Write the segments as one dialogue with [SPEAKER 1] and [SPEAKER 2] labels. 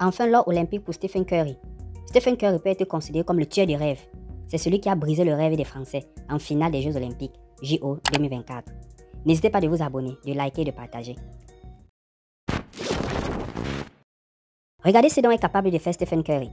[SPEAKER 1] Enfin, l'or olympique pour Stephen Curry. Stephen Curry peut être considéré comme le tueur du rêve. C'est celui qui a brisé le rêve des Français en finale des Jeux Olympiques, JO 2024. N'hésitez pas de vous abonner, de liker et de partager. Regardez ce dont est capable de faire Stephen Curry.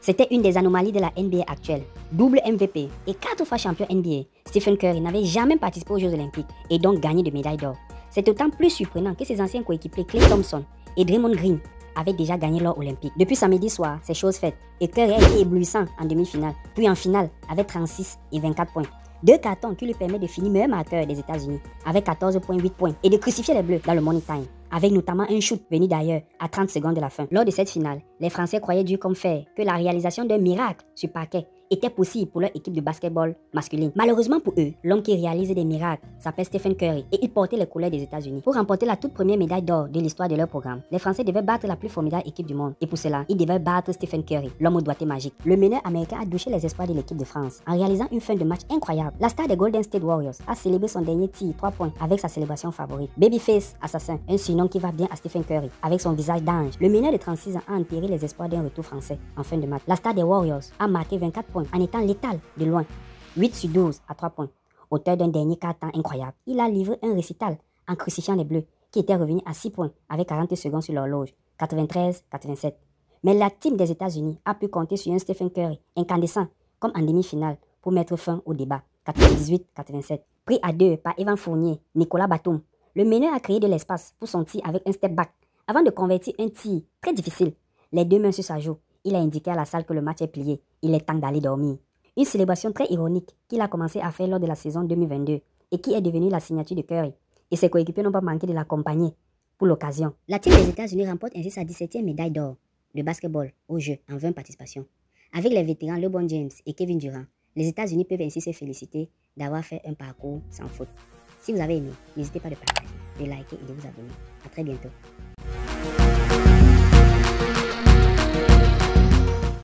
[SPEAKER 1] C'était une des anomalies de la NBA actuelle. Double MVP et 4 fois champion NBA, Stephen Curry n'avait jamais participé aux Jeux Olympiques et donc gagné de médailles d'or. C'est d'autant plus surprenant que ses anciens coéquipiers Klay Thompson et Draymond Green avaient déjà gagné l'or olympique. Depuis samedi soir, c'est chose faite et Curry a été éblouissant en demi-finale, puis en finale avec 36 et 24 points. 2 cartons qui lui permettent de finir meilleur marqueur des États-Unis avec 14,8 points et de crucifier les Bleus dans le Money Time, avec notamment un shoot venu d'ailleurs à 30 secondes de la fin. Lors de cette finale, les Français croyaient dur comme fer que la réalisation d'un miracle sur parquet était possible pour leur équipe de basketball masculine. Malheureusement pour eux, l'homme qui réalise des miracles s'appelle Stephen Curry et il portait les couleurs des États-Unis. Pour remporter la toute première médaille d'or de l'histoire de leur programme, les Français devaient battre la plus formidable équipe du monde. Et pour cela, ils devaient battre Stephen Curry, l'homme au doigté magique. Le meneur américain a douché les espoirs de l'équipe de France en réalisant une fin de match incroyable. La star des Golden State Warriors a célébré son dernier tir 3 points avec sa célébration favorite. Babyface Assassin, un surnom qui va bien à Stephen Curry, avec son visage d'ange. Le meneur de 36 ans a enterré les espoirs d'un retour français en fin de match. La star des Warriors a marqué 24 points en étant létal de loin, 8 sur 12 à 3 points. Auteur d'un dernier quart-temps incroyable, il a livré un récital en crucifiant les Bleus, qui étaient revenus à 6 points avec 40 secondes sur l'horloge, 93-87. Mais la team des États-Unis a pu compter sur un Stephen Curry incandescent, comme en demi-finale, pour mettre fin au débat, 98-87. Pris à 2 par Evan Fournier, Nicolas Batum, le meneur a créé de l'espace pour son tir avec un step back, avant de convertir un tir très difficile. Les deux mains sur sa joue, il a indiqué à la salle que le match est plié, il est temps d'aller dormir. Une célébration très ironique qu'il a commencé à faire lors de la saison 2022 et qui est devenue la signature de Curry. Et ses coéquipiers n'ont pas manqué de l'accompagner pour l'occasion. La team des États-Unis remporte ainsi sa 17e médaille d'or de basketball aux Jeux en 20 participations. Avec les vétérans LeBron James et Kevin Durant, les États-Unis peuvent ainsi se féliciter d'avoir fait un parcours sans faute. Si vous avez aimé, n'hésitez pas de partager, de liker et de vous abonner. À très bientôt.